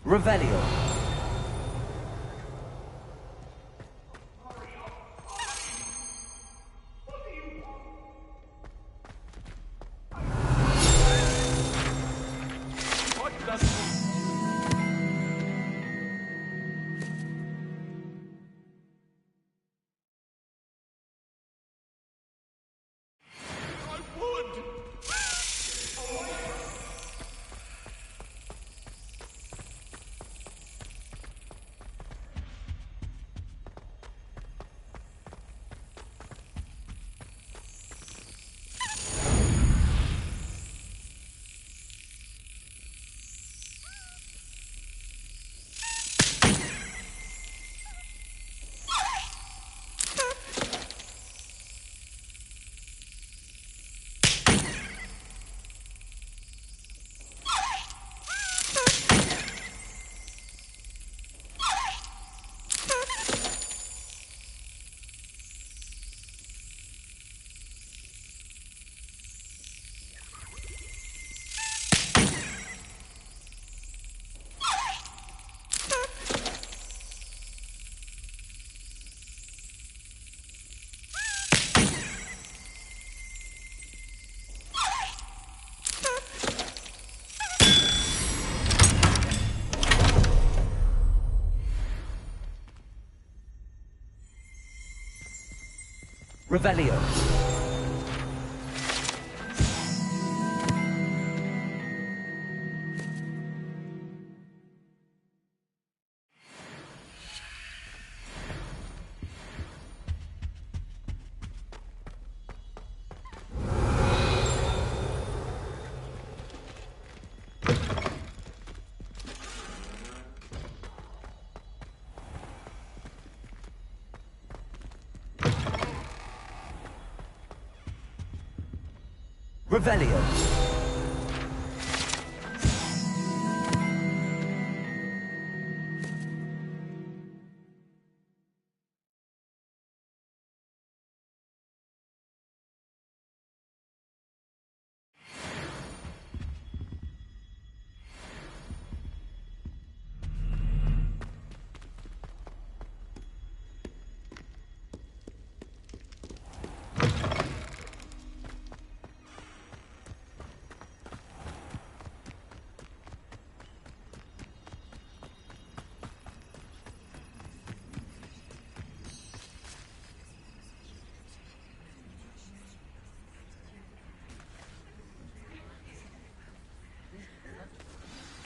Revelio. Revelio. Revelio.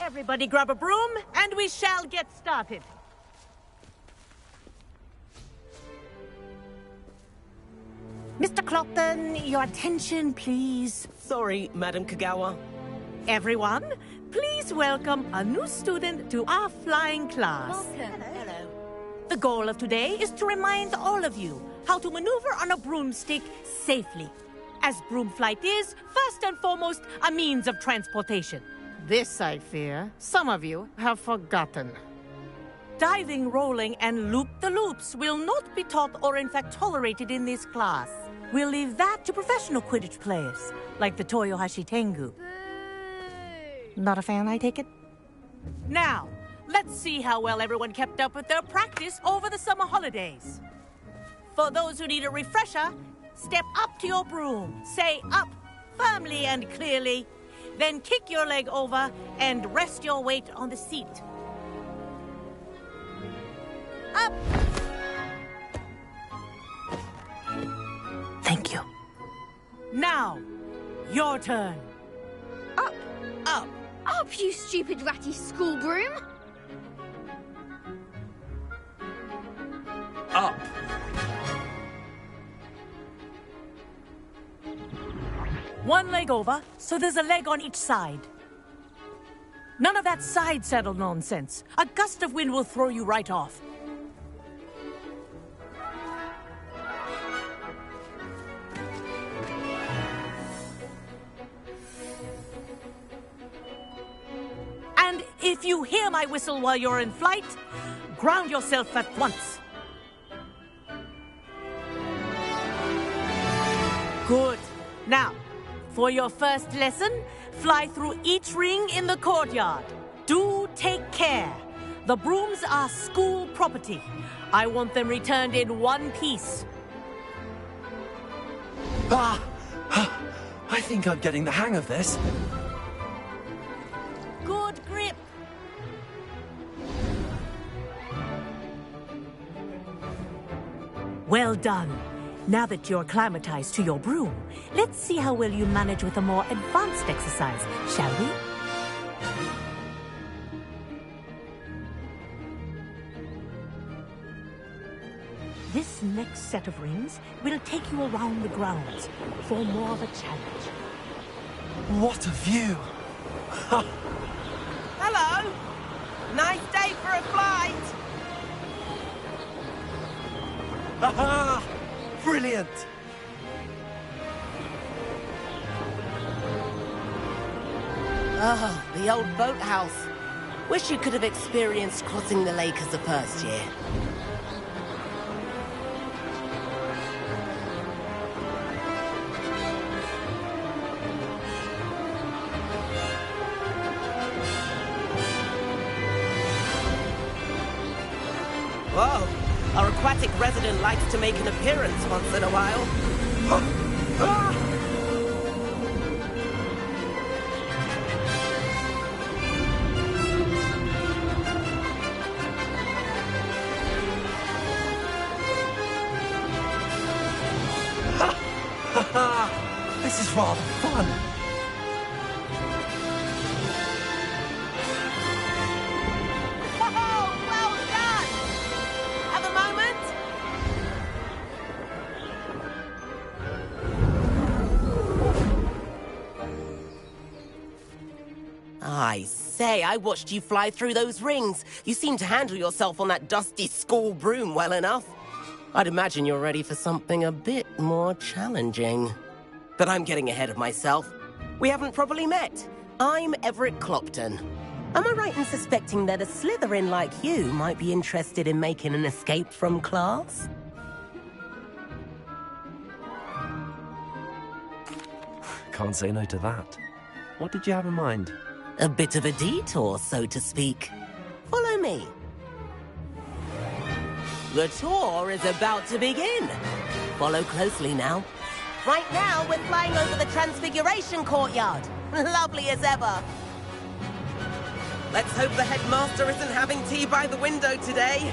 Everybody grab a broom, and we shall get started. Mr. Clopton, your attention, please. Sorry, Madam Kagawa. Everyone, please welcome a new student to our flying class. Welcome. Hello. The goal of today is to remind all of you how to maneuver on a broomstick safely, as broom flight is, first and foremost, a means of transportation. This, I fear, some of you have forgotten. Diving, rolling, and loop-the-loops will not be taught or in fact tolerated in this class. We'll leave that to professional Quidditch players, like the Toyohashi Tengu. Not a fan, I take it? Now, let's see how well everyone kept up with their practice over the summer holidays. For those who need a refresher, step up to your broom, say up, firmly and clearly, then kick your leg over and rest your weight on the seat. Up! Thank you. Now, your turn. Up. Up. Up, you stupid ratty school broom. Up. One leg over, so there's a leg on each side. None of that side saddle nonsense. A gust of wind will throw you right off. And if you hear my whistle while you're in flight, ground yourself at once. Good. Now, for your first lesson, fly through each ring in the courtyard. Do take care. The brooms are school property. I want them returned in one piece. Ah! I think I'm getting the hang of this. Good grip. Well done. Now that you're acclimatized to your broom, let's see how well you manage with a more advanced exercise, shall we? This next set of rings will take you around the grounds for more of a challenge. What a view! Hello! Nice day for a flight! Aha! Brilliant! Oh, the old boathouse. Wish you could have experienced crossing the lake as a first year. Whoa! Our aquatic resident likes to make an appearance once in a while. This is rather fun. Whoa! Well done! Have a moment? I say, I watched you fly through those rings. You seem to handle yourself on that dusty school broom well enough. I'd imagine you're ready for something a bit more challenging. But I'm getting ahead of myself. We haven't properly met. I'm Everett Clopton. Am I right in suspecting that a Slytherin like you might be interested in making an escape from class? Can't say no to that. What did you have in mind? A bit of a detour, so to speak. Follow me. The tour is about to begin. Follow closely now. Right now, we're flying over the Transfiguration Courtyard. Lovely as ever. Let's hope the headmaster isn't having tea by the window today.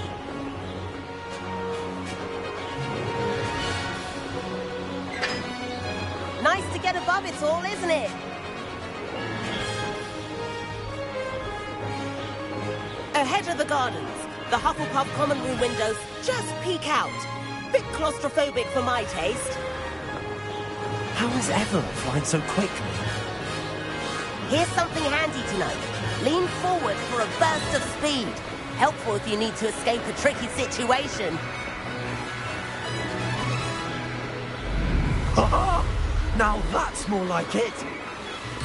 Nice to get above it all, isn't it? Ahead of the gardens, the Hufflepuff common room windows just peek out. Bit claustrophobic for my taste. How is Everett flying so quickly? Here's something handy to know. Lean forward for a burst of speed. Helpful if you need to escape a tricky situation. Now that's more like it.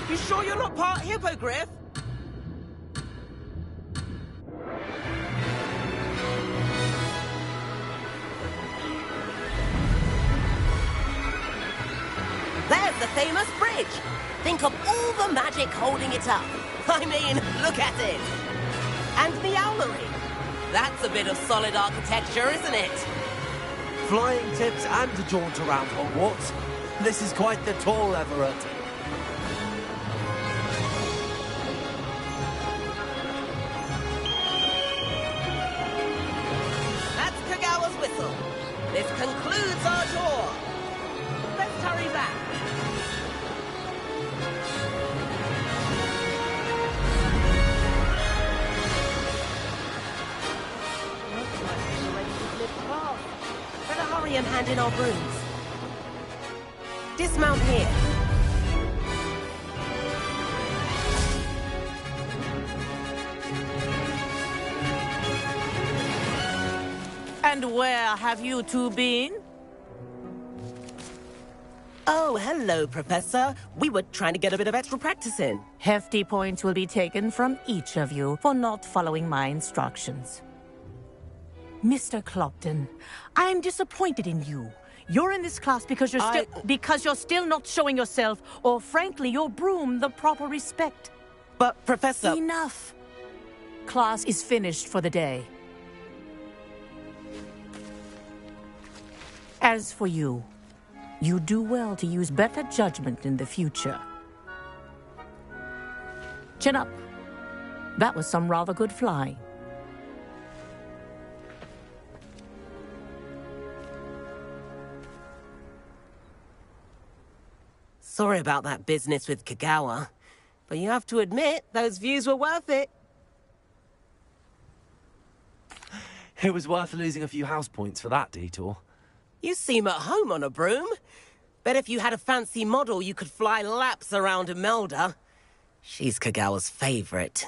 You sure you're not part hippogriff? There's the famous bridge. Think of all the magic holding it up. I mean, look at it. And the owlery. That's a bit of solid architecture, isn't it? Flying tips and a jaunt around Hogwarts. This is quite the tour, Everett. That's Kagawa's whistle. This concludes our tour. Let's hurry back. Looks like we're ready to lift class. Better hurry and hand in our brooms. Dismount here. And where have you two been? Oh, hello, Professor. We were trying to get a bit of extra practice in. Hefty points will be taken from each of you for not following my instructions. Mr. Clopton, I'm disappointed in you. You're in this class because you're still not showing yourself, or frankly, your broom, the proper respect. But, Professor... Enough. class is finished for the day. As for you, you do well to use better judgment in the future. Chin up. That was some rather good flying. Sorry about that business with Kagawa, but you have to admit, those views were worth it. It was worth losing a few house points for that detour. You seem at home on a broom. Bet if you had a fancy model, you could fly laps around Imelda. She's Kagawa's favorite.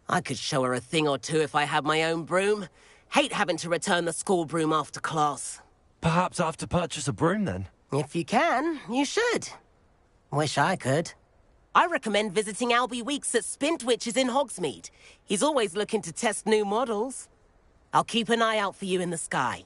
I could show her a thing or two if I had my own broom. Hate having to return the school broom after class. Perhaps I have to purchase a broom then. If you can, you should. Wish I could. I recommend visiting Albie Weeks at Spintwitches in Hogsmeade. He's always looking to test new models. I'll keep an eye out for you in the sky.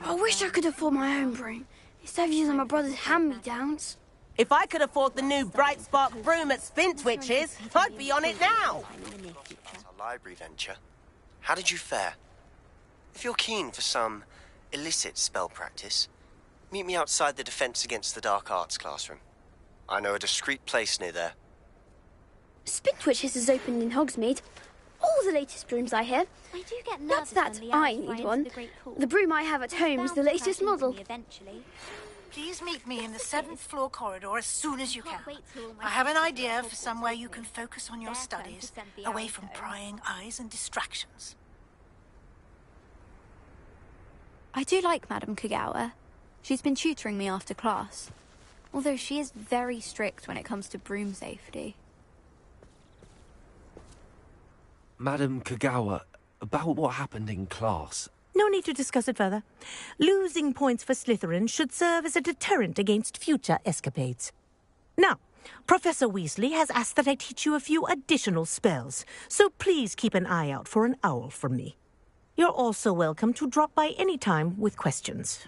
I wish I could afford my own broom, instead of using my brother's hand-me-downs. If I could afford the new Bright Spark broom at Spintwitches, I'd be on it now. That's our library venture. How did you fare? If you're keen for some illicit spell practice, meet me outside the Defense Against the Dark Arts classroom. I know a discreet place near there. Spintwitches has opened in Hogsmeade. All the latest brooms I hear. I do get Not nervous that when the I owls fly need into one. the Great Hall. The broom I have at home is the Bound to latest crash into model. me eventually. Please meet me in the 7th floor corridor as soon as you can. Can't wait till all my I have an sisters idea at for Hogwarts somewhere with you me. can focus on your Their turn to studies, send the away owls from home. prying eyes and distractions. I do like Madame Kagawa. She's been tutoring me after class. Although she is very strict when it comes to broom safety. Madam Kagawa, about what happened in class. No need to discuss it further. Losing points for Slytherin should serve as a deterrent against future escapades. Now, Professor Weasley has asked that I teach you a few additional spells, so please keep an eye out for an owl from me. You're also welcome to drop by any time with questions.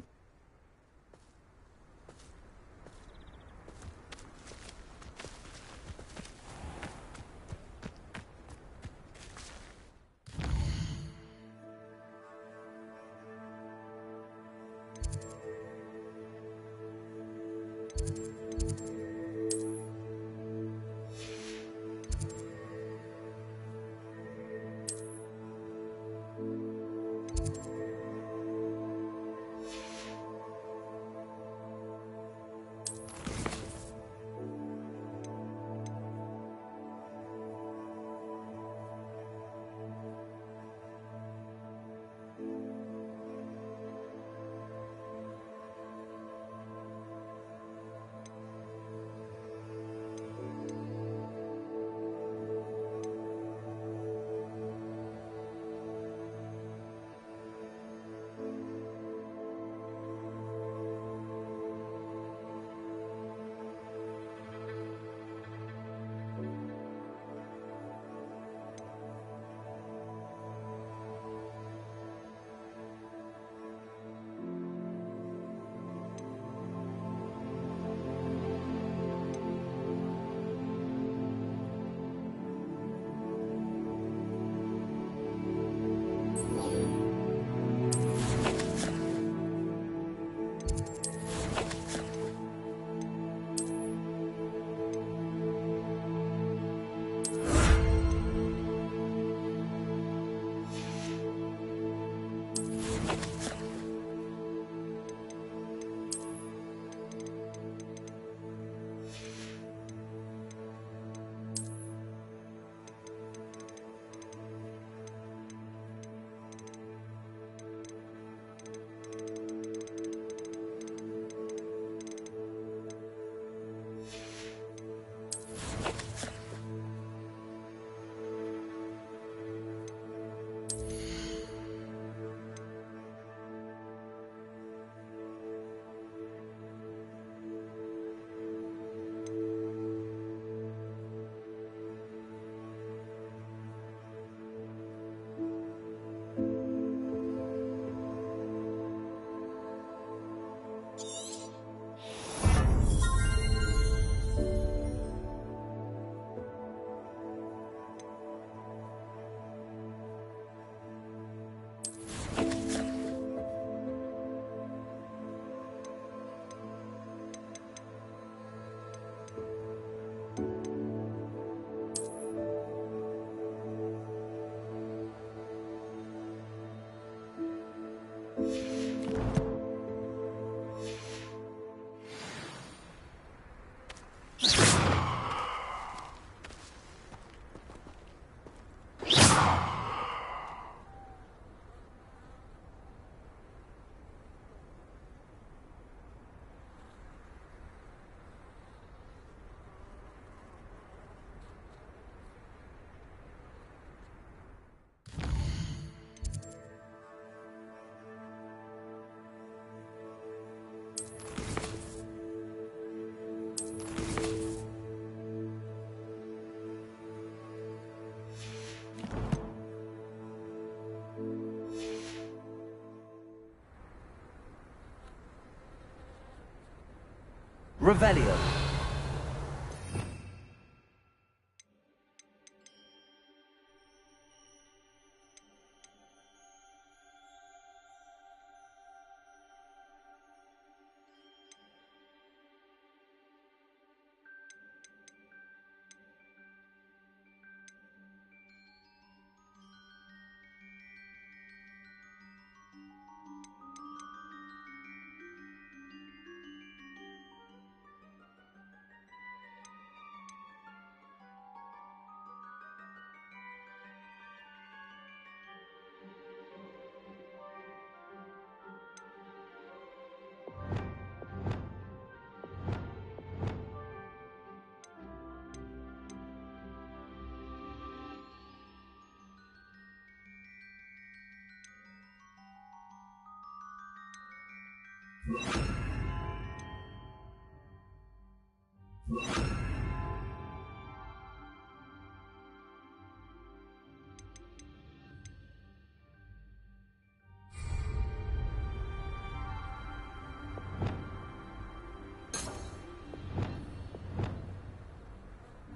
Revelio.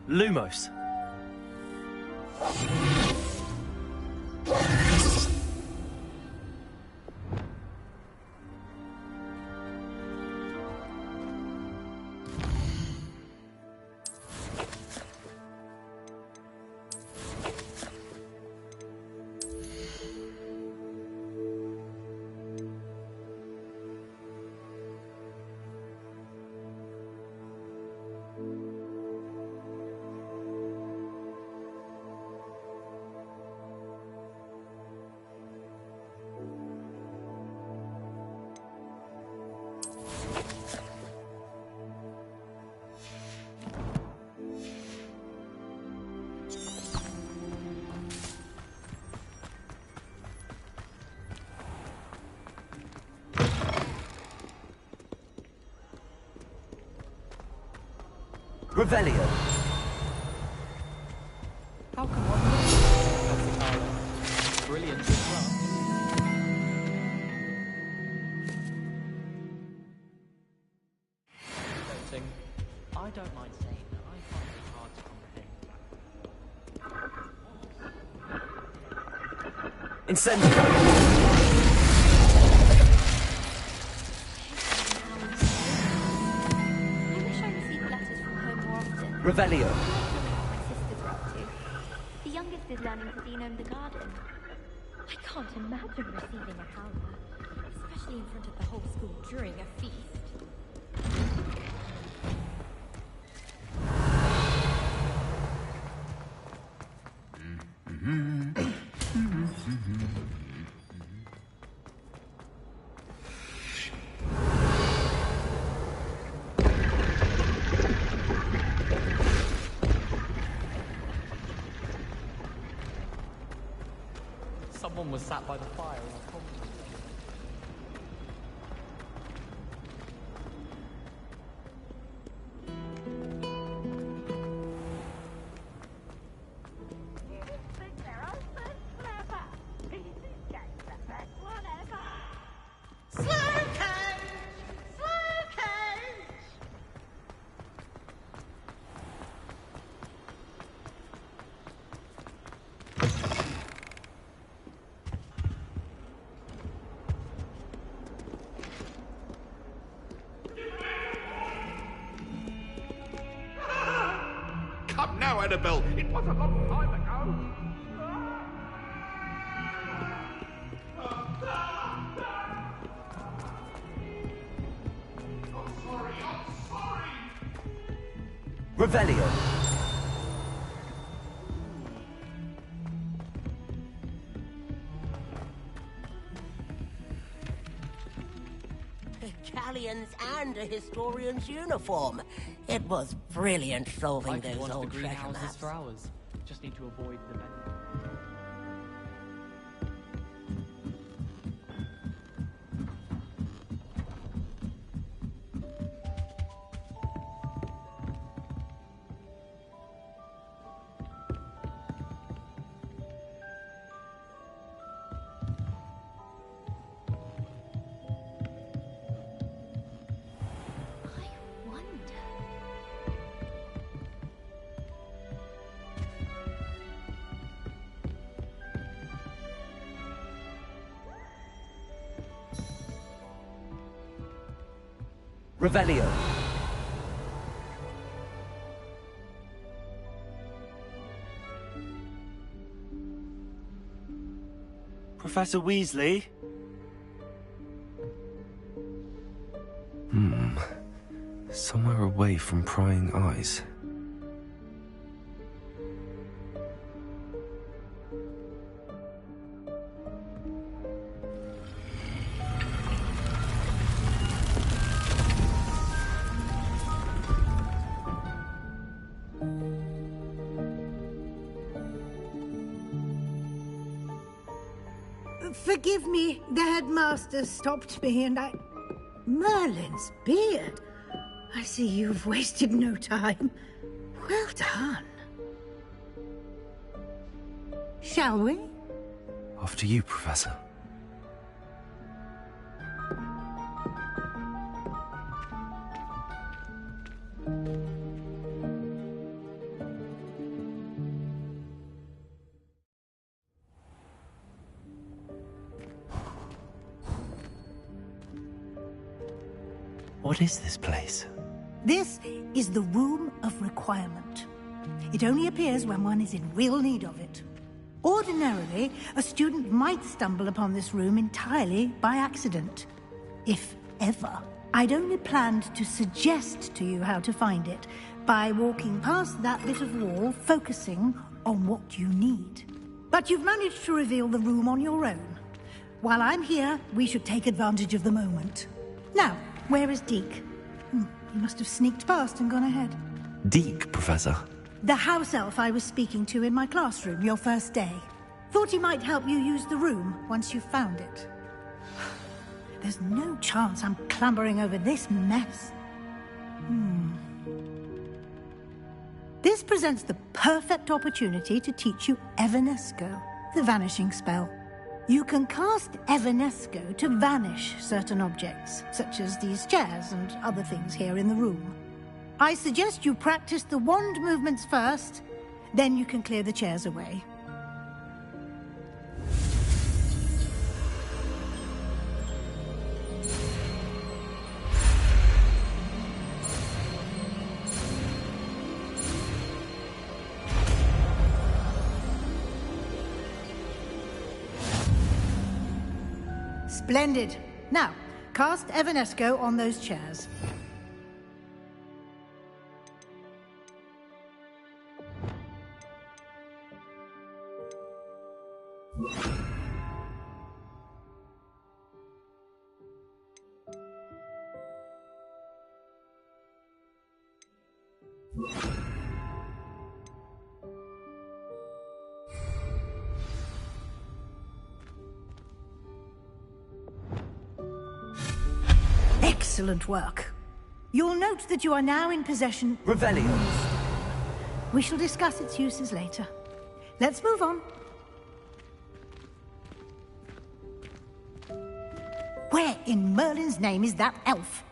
Lumos. Revelio. How come one has the color? Brilliant as well. I don't mind saying that I find it hard to comprehend. Incendio. Revelio. My sisters are up to. The youngest is learning to denome the garden. I can't imagine receiving a howler, especially in front of the whole school during a feast. Someone was sat by the fire and I probably... Come now, Annabelle. It was a long time ago. I'm sorry. Revelio. Galleons and a historian's uniform. It was brilliant solving I could those watch the old treasure greenhouses maps. for hours. Just need to avoid the bend. I wonder Revelio. Professor Weasley? Somewhere away from prying eyes. Forgive me, the headmaster stopped me and I... Merlin's beard. I see you've wasted no time. Well done. Shall we? After you, Professor. What is this place? This is the Room of Requirement. It only appears when one is in real need of it. Ordinarily, a student might stumble upon this room entirely by accident. If ever. I'd only planned to suggest to you how to find it by walking past that bit of wall, focusing on what you need. But you've managed to reveal the room on your own. While I'm here, we should take advantage of the moment. Now, where is Deke? He must have sneaked past and gone ahead. Deke, Professor. The house elf I was speaking to in my classroom your first day. Thought he might help you use the room once you found it. There's no chance I'm clambering over this mess. This presents the perfect opportunity to teach you Evanesco, the vanishing spell. You can cast Evanesco to vanish certain objects, such as these chairs and other things here in the room. I suggest you practice the wand movements first, then you can clear the chairs away. Splendid. Now, cast Evanesco on those chairs. Excellent work. You'll note that you are now in possession... Revelio. We shall discuss its uses later. Let's move on. Where in Merlin's name is that elf?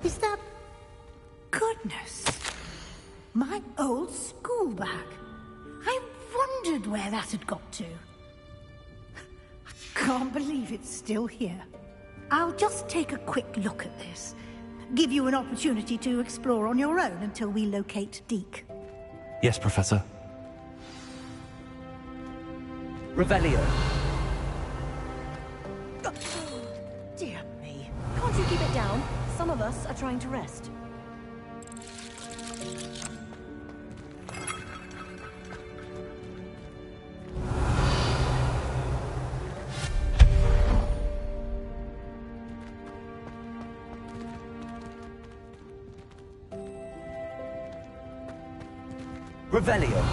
Is that... Goodness. My old school bag. I wondered where that had got to. Can't believe it's still here. I'll just take a quick look at this. Give you an opportunity to explore on your own until we locate Deke. Yes, Professor. Revelio. Dear me. Can't you keep it down? Some of us are trying to rest. Revelio.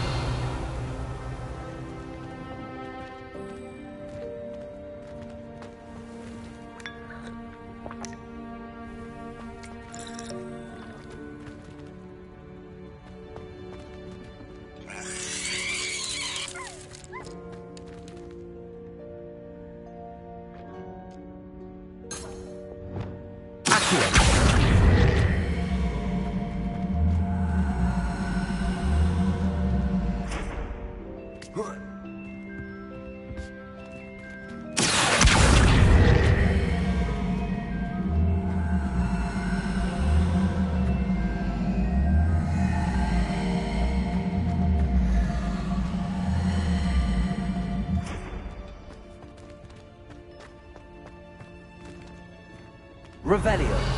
Revelio.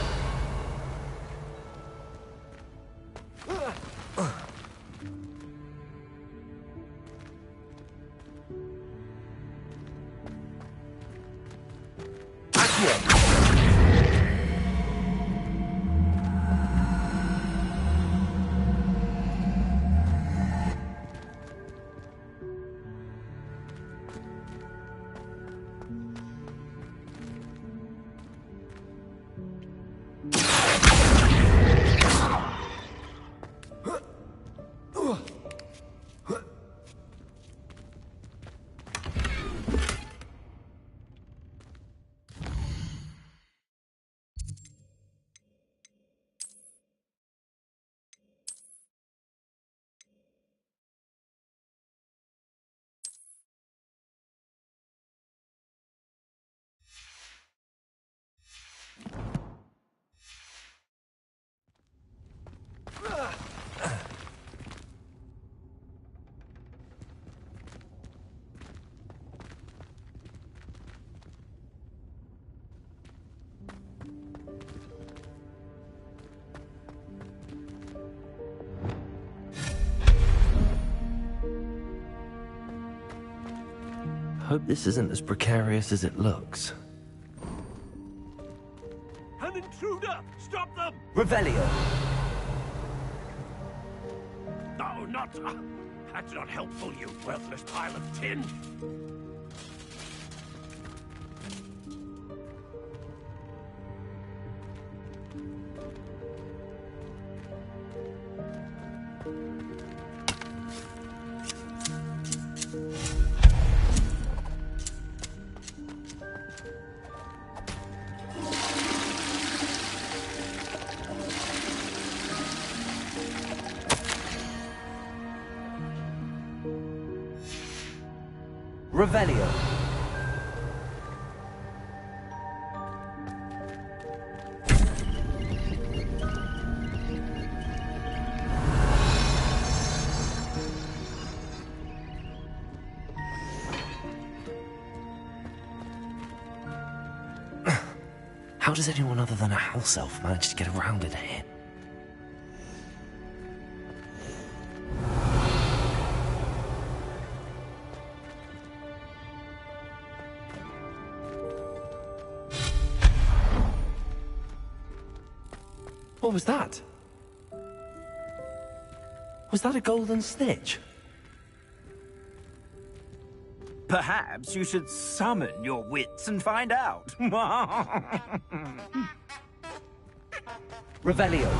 Hope this isn't as precarious as it looks. An intruder! Stop them! Revelio. No, not... that's not helpful, you worthless pile of tin! Revelio. How does anyone other than a house elf manage to get around in here? What was that? Was that a golden snitch? Perhaps you should summon your wits and find out. Revelio.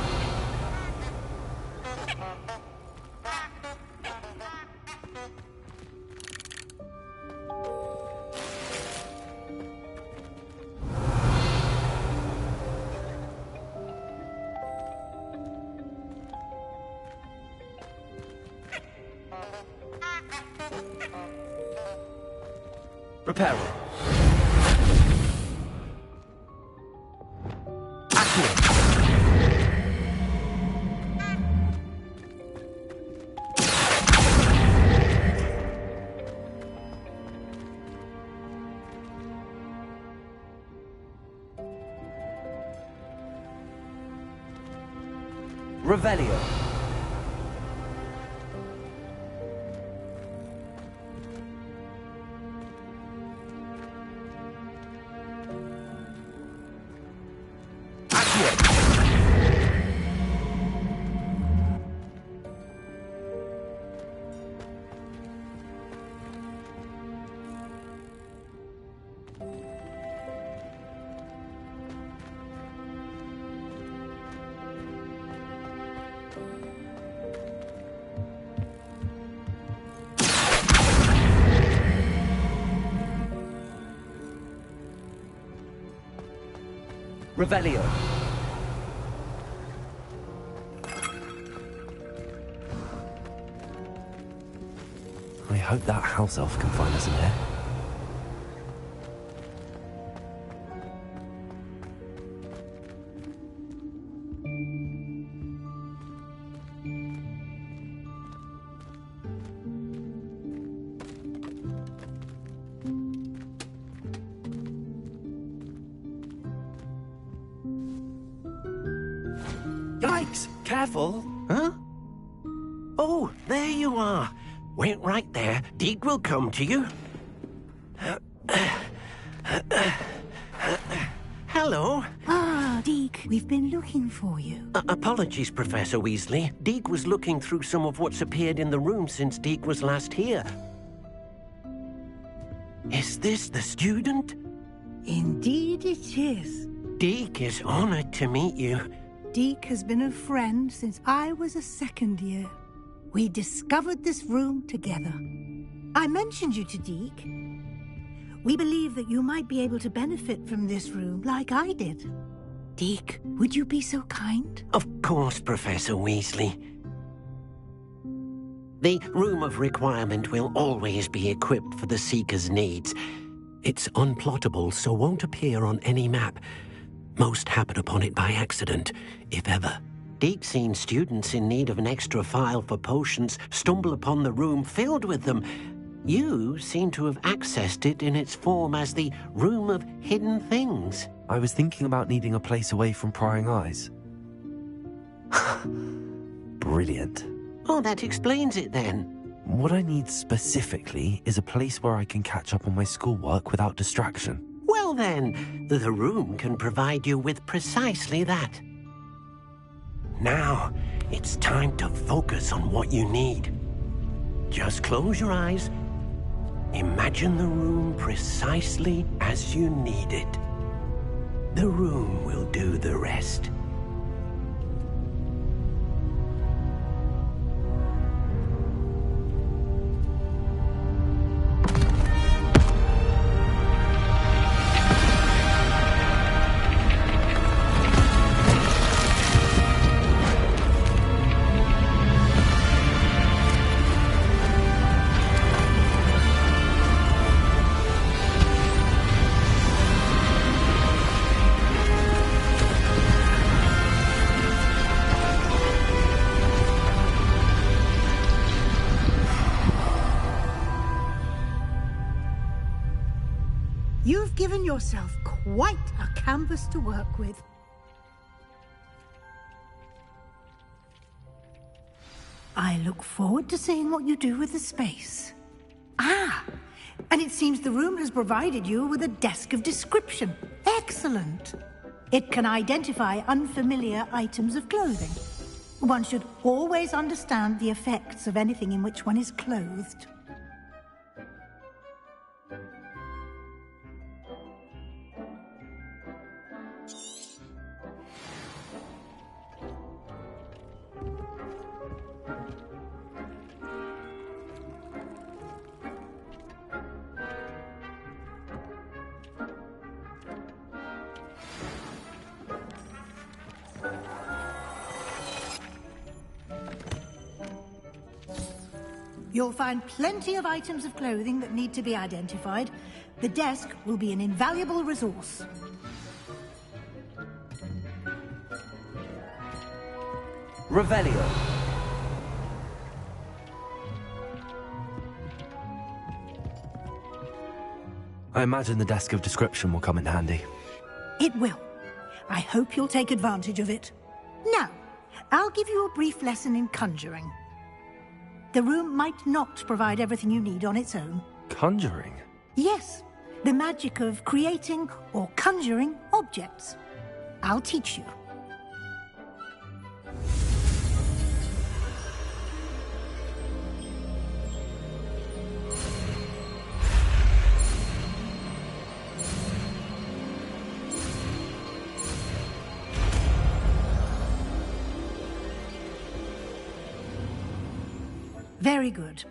Reparo. Revelio. Revelio. I hope that house elf can find us in here. Yikes! Careful! Huh? Oh, there you are. Wait right there. Deke will come to you. Hello. Ah, Deke, we've been looking for you. Apologies, Professor Weasley. Deke was looking through some of what's appeared in the room since Deke was last here. Is this the student? Indeed it is. Deke is honored to meet you. Deke has been a friend since I was a second year. We discovered this room together. I mentioned you to Deke. We believe that you might be able to benefit from this room like I did. Deke, would you be so kind? Of course, Professor Weasley. The Room of Requirement will always be equipped for the Seeker's needs. It's unplottable, so won't appear on any map. Most happen upon it by accident, if ever. Deke's seen students in need of an extra file for potions stumble upon the room filled with them. You seem to have accessed it in its form as the Room of Hidden Things. I was thinking about needing a place away from prying eyes. Brilliant. Oh, that explains it then. What I need specifically is a place where I can catch up on my schoolwork without distraction. Well then, the room can provide you with precisely that. Now, it's time to focus on what you need. Just close your eyes. Imagine the room precisely as you need it. The room will do the rest. You've given yourself quite a canvas to work with. I look forward to seeing what you do with the space. Ah, and it seems the room has provided you with a desk of description. Excellent. It can identify unfamiliar items of clothing. One should always understand the effects of anything in which one is clothed. You'll find plenty of items of clothing that need to be identified. The desk will be an invaluable resource. Revelio. I imagine the desk of description will come in handy. It will. I hope you'll take advantage of it. Now, I'll give you a brief lesson in conjuring. The room might not provide everything you need on its own. Conjuring? Yes, the magic of creating or conjuring objects. I'll teach you. Very good.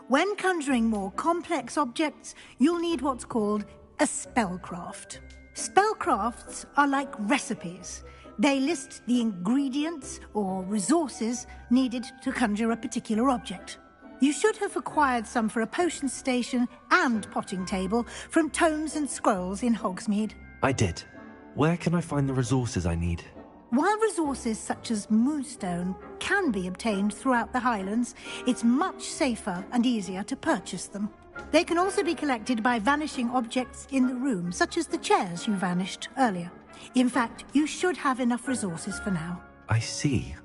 When conjuring more complex objects, you'll need what's called a spellcraft. Spellcrafts are like recipes. They list the ingredients or resources needed to conjure a particular object. You should have acquired some for a potion station and potting table from tomes and scrolls in Hogsmeade. I did. Where can I find the resources I need? While resources such as moonstone can be obtained throughout the Highlands, it's much safer and easier to purchase them. They can also be collected by vanishing objects in the room, such as the chairs you vanished earlier. In fact, you should have enough resources for now. I see.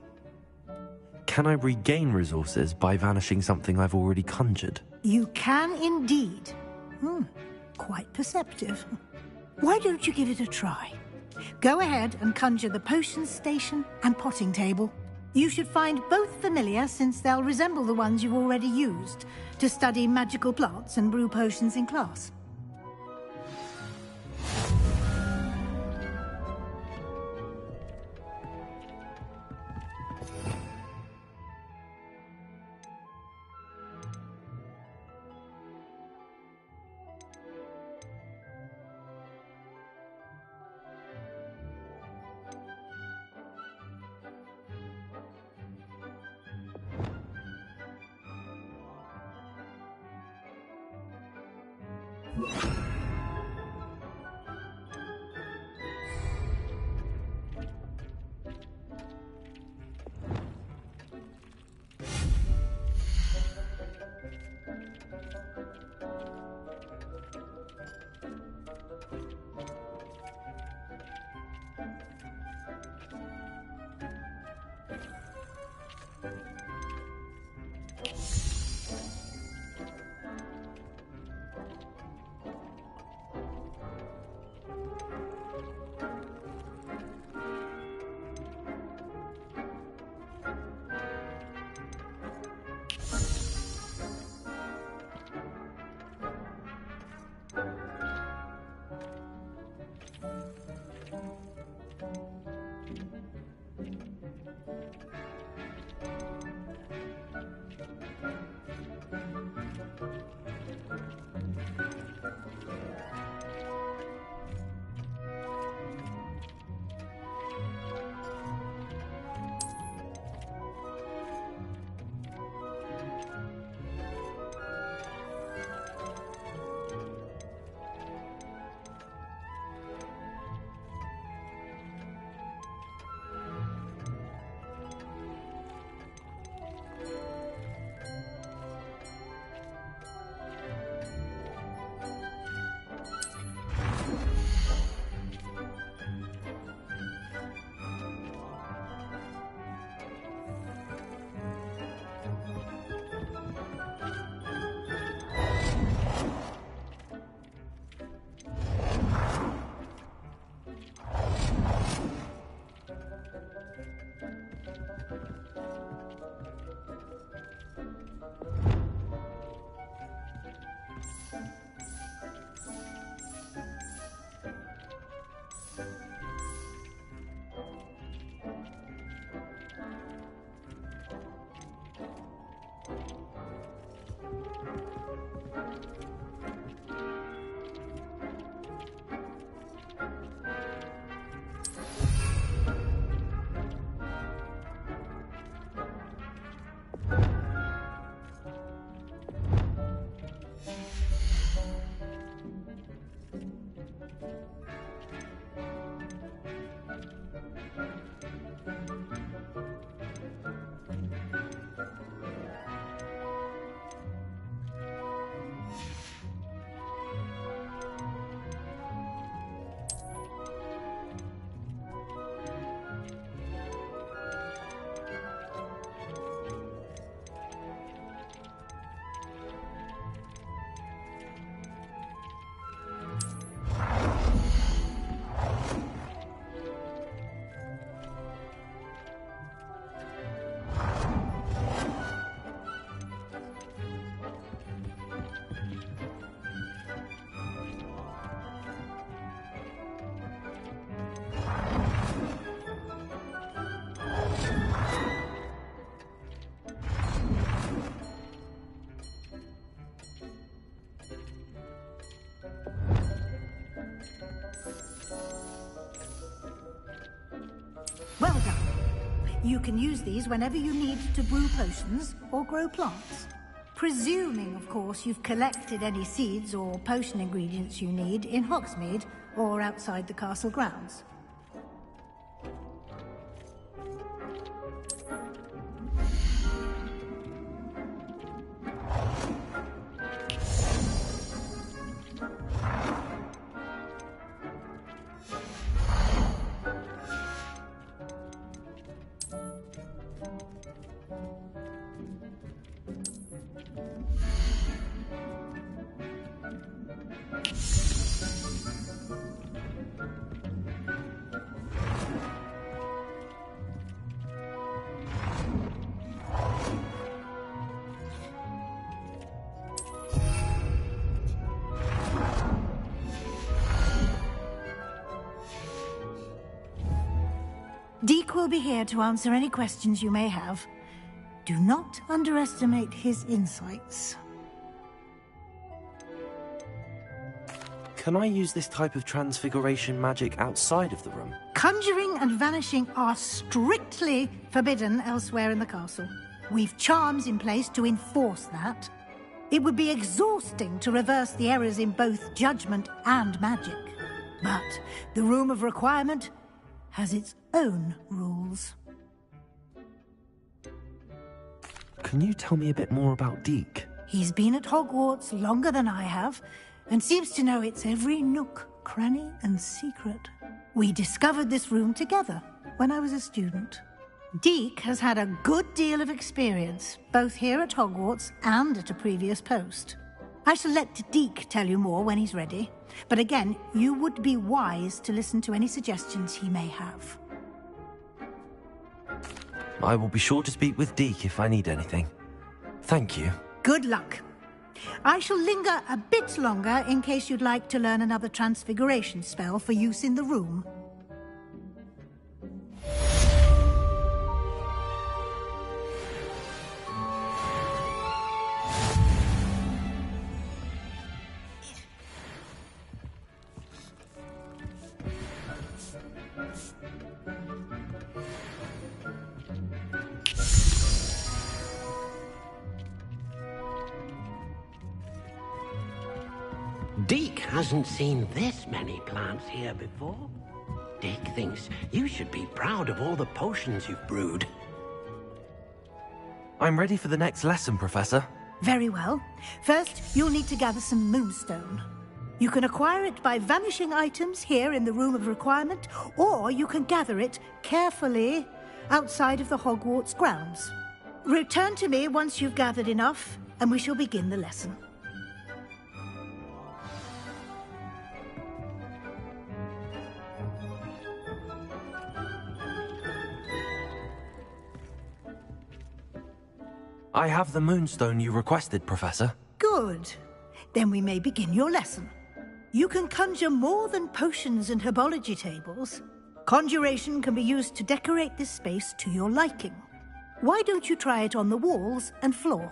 Can I regain resources by vanishing something I've already conjured? You can indeed. Quite perceptive. Why don't you give it a try? Go ahead and conjure the potions station and potting table. You should find both familiar, since they'll resemble the ones you've already used to study magical plants and brew potions in class. Well done. You can use these whenever you need to brew potions or grow plants. Presuming, of course, you've collected any seeds or potion ingredients you need in Hogsmeade or outside the castle grounds. Deke will be here to answer any questions you may have. Do not underestimate his insights. Can I use this type of transfiguration magic outside of the room? Conjuring and vanishing are strictly forbidden elsewhere in the castle. We've charms in place to enforce that. It would be exhausting to reverse the errors in both judgment and magic. But the Room of Requirement has its own rules. Can you tell me a bit more about Deke? He's been at Hogwarts longer than I have, and seems to know its every nook, cranny, and secret. We discovered this room together when I was a student. Deke has had a good deal of experience, both here at Hogwarts and at a previous post. I shall let Deke tell you more when he's ready, but again, you would be wise to listen to any suggestions he may have. I will be sure to speak with Deke if I need anything. Thank you. Good luck. I shall linger a bit longer in case you'd like to learn another transfiguration spell for use in the room. Deke hasn't seen this many plants here before. Deke thinks you should be proud of all the potions you've brewed. I'm ready for the next lesson, Professor. Very well. First, you'll need to gather some moonstone. You can acquire it by vanishing items here in the Room of Requirement, or you can gather it carefully outside of the Hogwarts grounds. Return to me once you've gathered enough, and we shall begin the lesson. I have the moonstone you requested, Professor. Good. Then we may begin your lesson. You can conjure more than potions and herbology tables. Conjuration can be used to decorate this space to your liking. Why don't you try it on the walls and floor?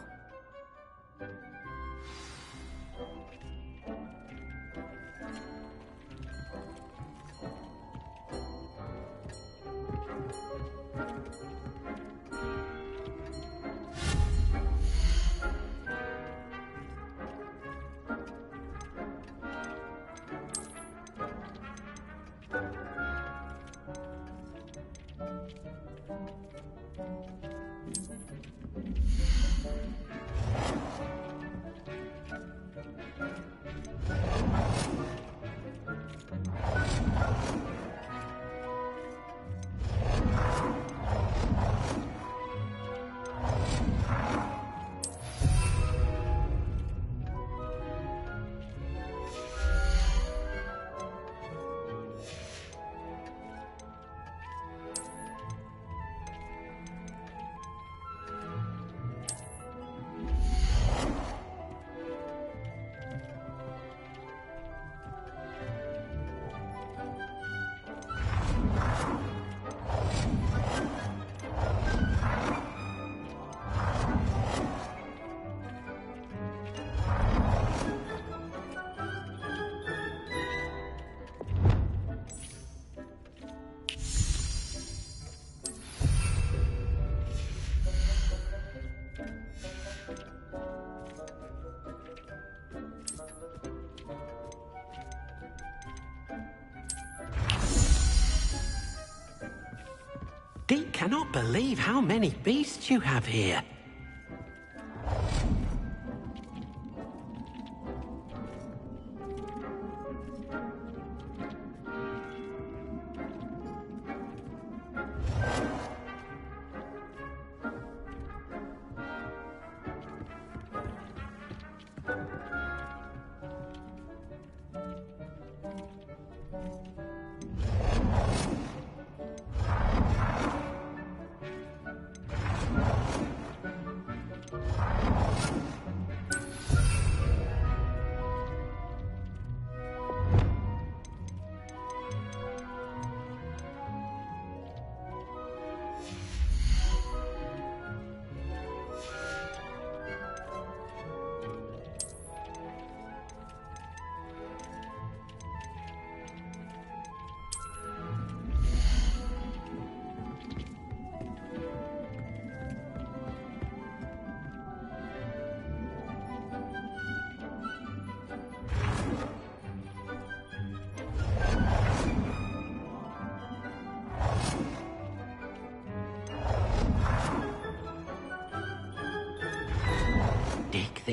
Deke cannot believe how many beasts you have here.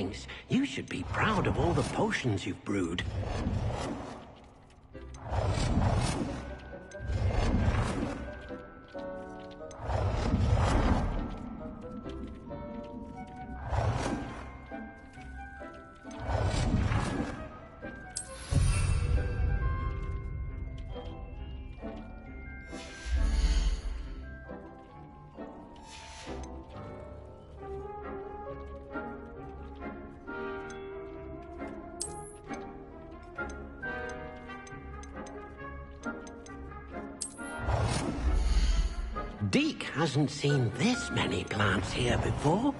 thinks you should be proud of all the potions you've brewed. Deke hasn't seen this many plants here before.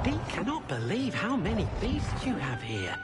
Deke cannot believe how many beasts you have here.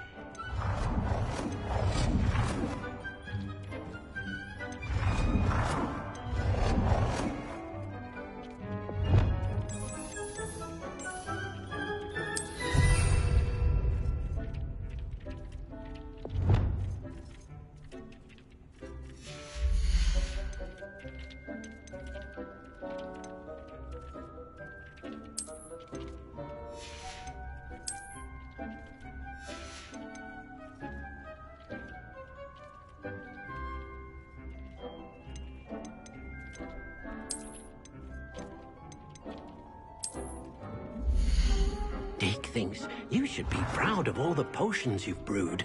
Deke thinks you should be proud of all the potions you've brewed.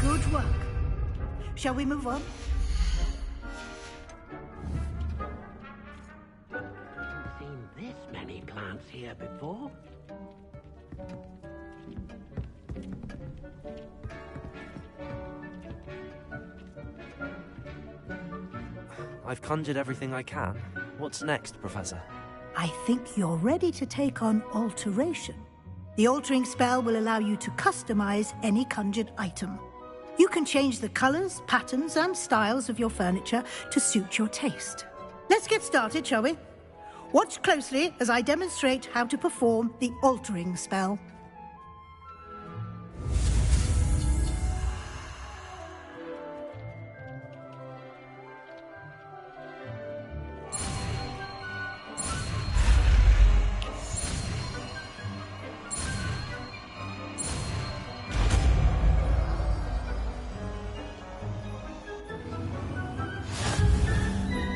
Good work. Shall we move on? Haven't seen this many plants here before. I've conjured everything I can. What's next, Professor? I think you're ready to take on alteration. The altering spell will allow you to customize any conjured item. You can change the colors, patterns, and styles of your furniture to suit your taste. Let's get started, shall we? Watch closely as I demonstrate how to perform the altering spell.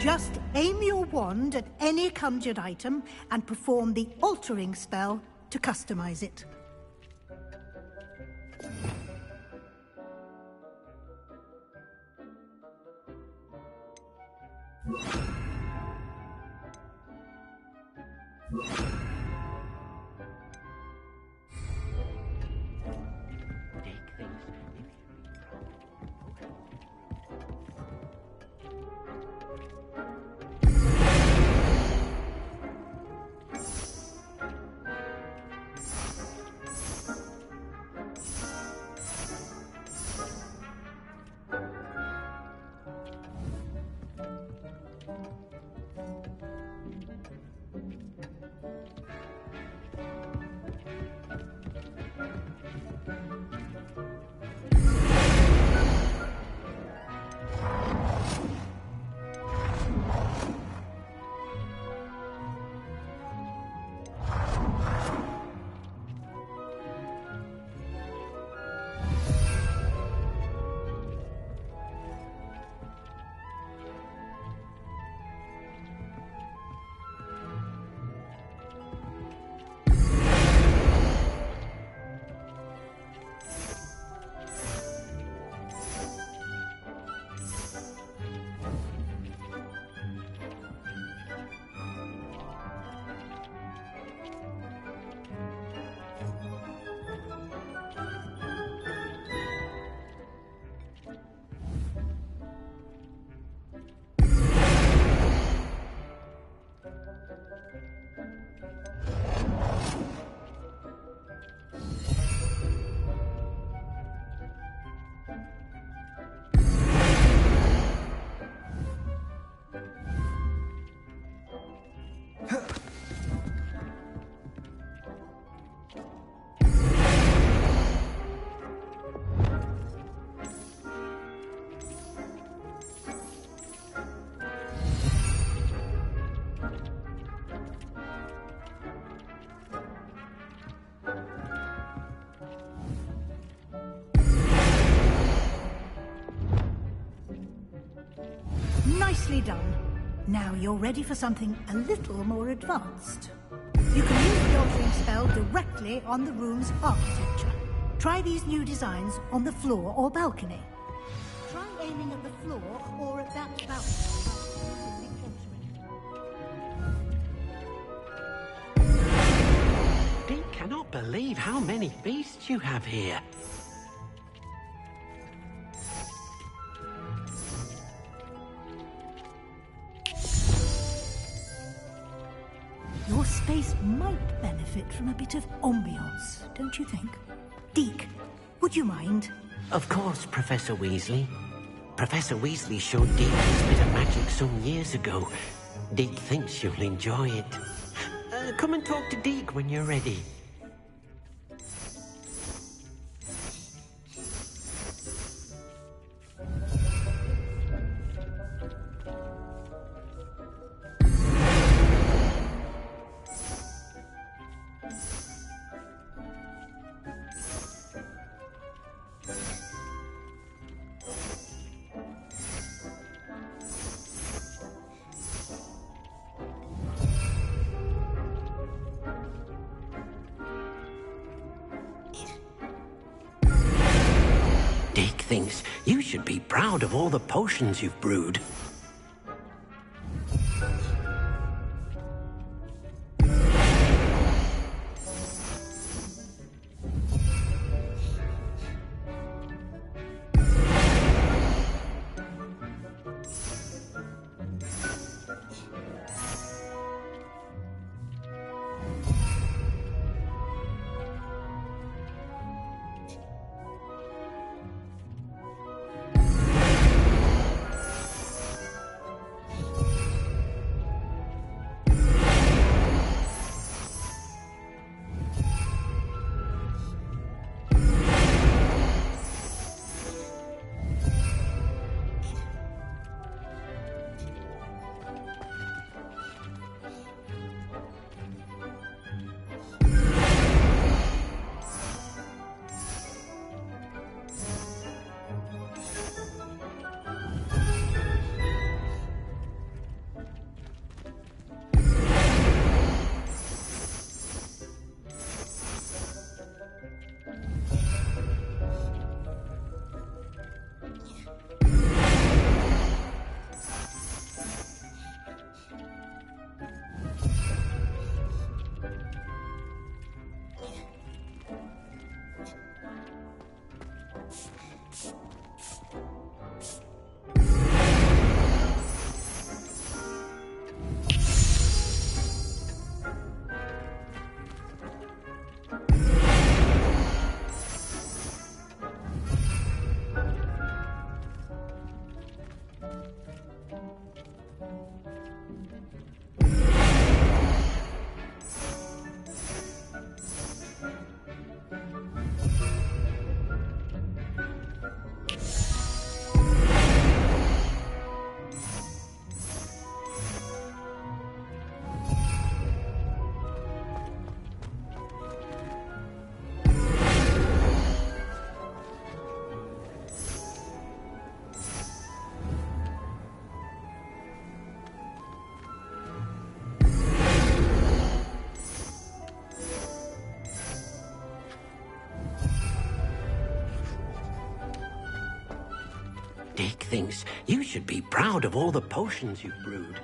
Just Aim your wand at any conjured item and perform the altering spell to customize it. Nicely done. Now you're ready for something a little more advanced. You can use the altering spell directly on the room's architecture. Try these new designs on the floor or balcony. Try aiming at the floor or at that balcony. Dee cannot believe how many beasts you have here. Your space might benefit from a bit of ambiance, don't you think? Deke, would you mind? Of course, Professor Weasley. Professor Weasley showed Deke this bit of magic some years ago. Deke thinks you'll enjoy it. Come and talk to Deke when you're ready. Deke thinks you should be proud of all the potions you've brewed. Dick thinks you should be proud of all the potions you've brewed.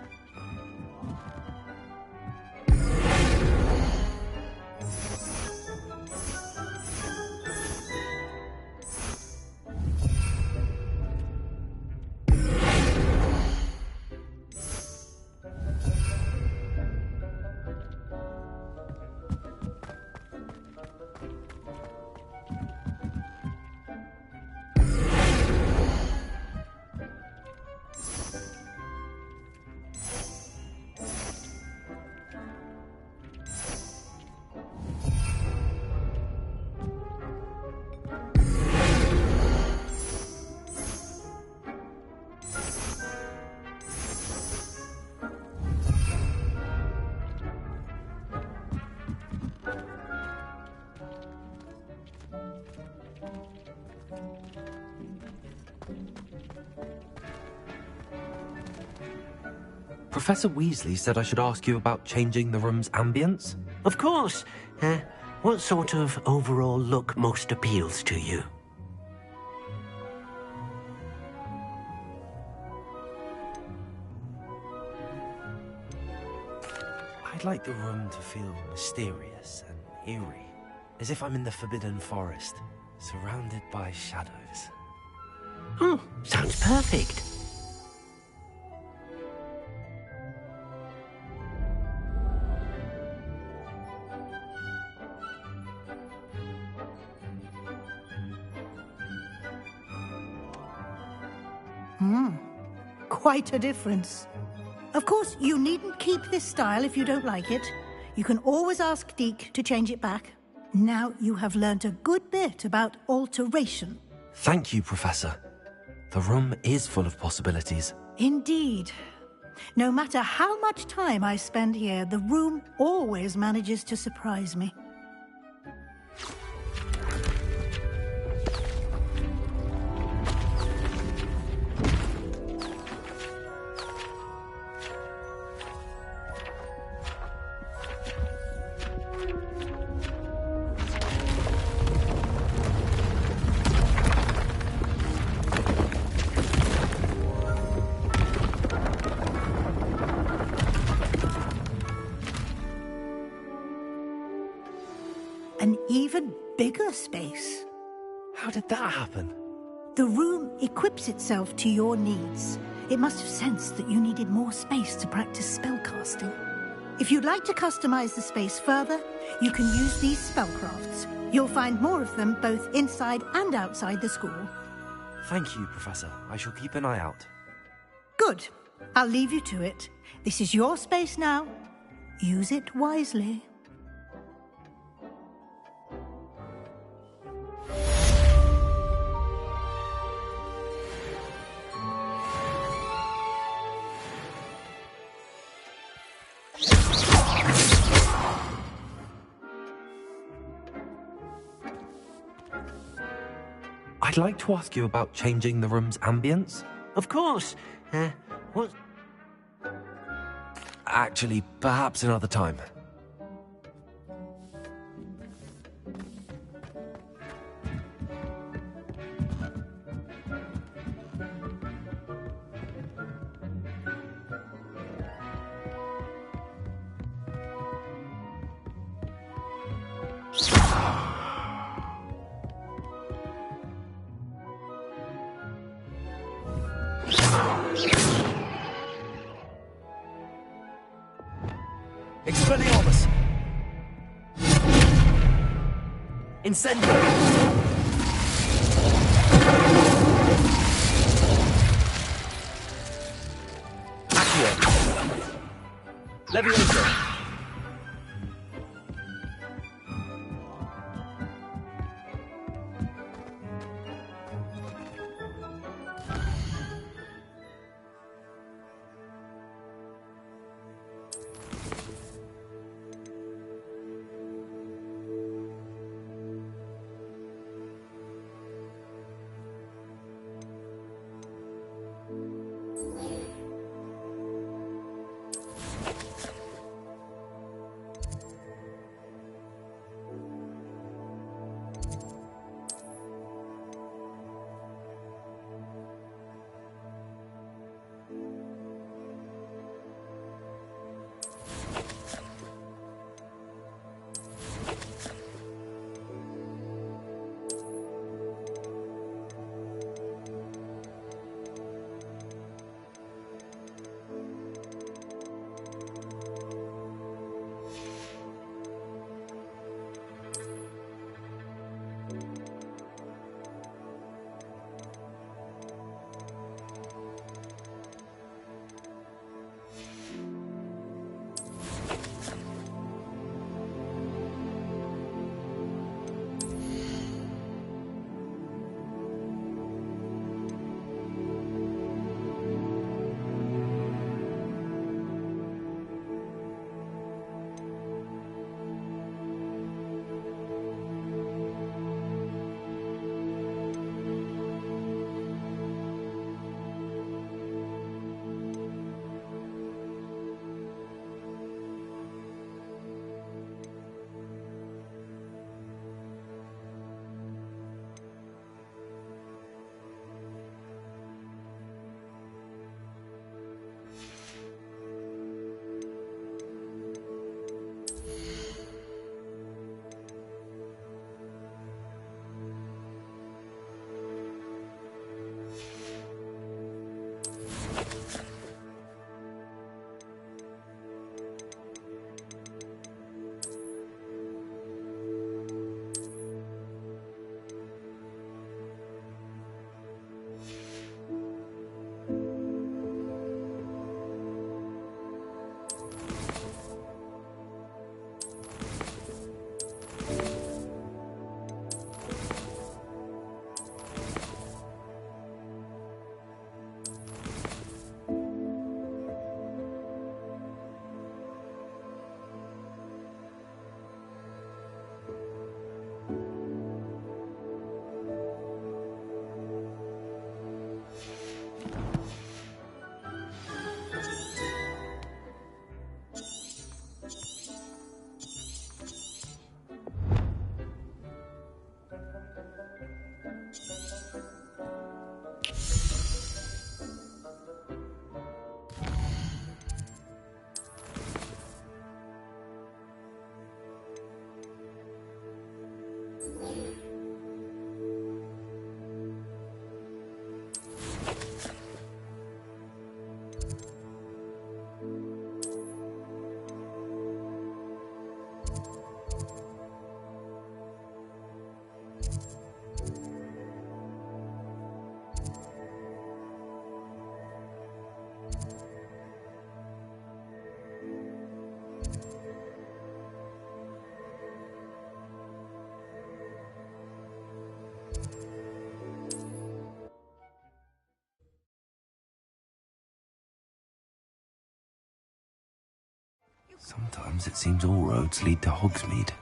Professor Weasley said I should ask you about changing the room's ambience. Of course. What sort of overall look most appeals to you? I'd like the room to feel mysterious and eerie, as if I'm in the Forbidden Forest, surrounded by shadows. Oh, sounds perfect. Quite a difference. Of course, you needn't keep this style if you don't like it. You can always ask Deke to change it back. Now you have learnt a good bit about alteration. Thank you, Professor. The room is full of possibilities. Indeed. No matter how much time I spend here, the room always manages to surprise me. An even bigger space. How did that happen? The room equips itself to your needs. It must have sensed that you needed more space to practice spellcasting. If you'd like to customize the space further, you can use these spellcrafts. You'll find more of them both inside and outside the school. Thank you, Professor. I shall keep an eye out. Good. I'll leave you to it. This is your space now. Use it wisely. I'd like to ask you about changing the room's ambience. Of course. What? Actually, perhaps another time. Expelliarmus! Incendio! Levioso. Sometimes it seems all roads lead to Hogsmeade.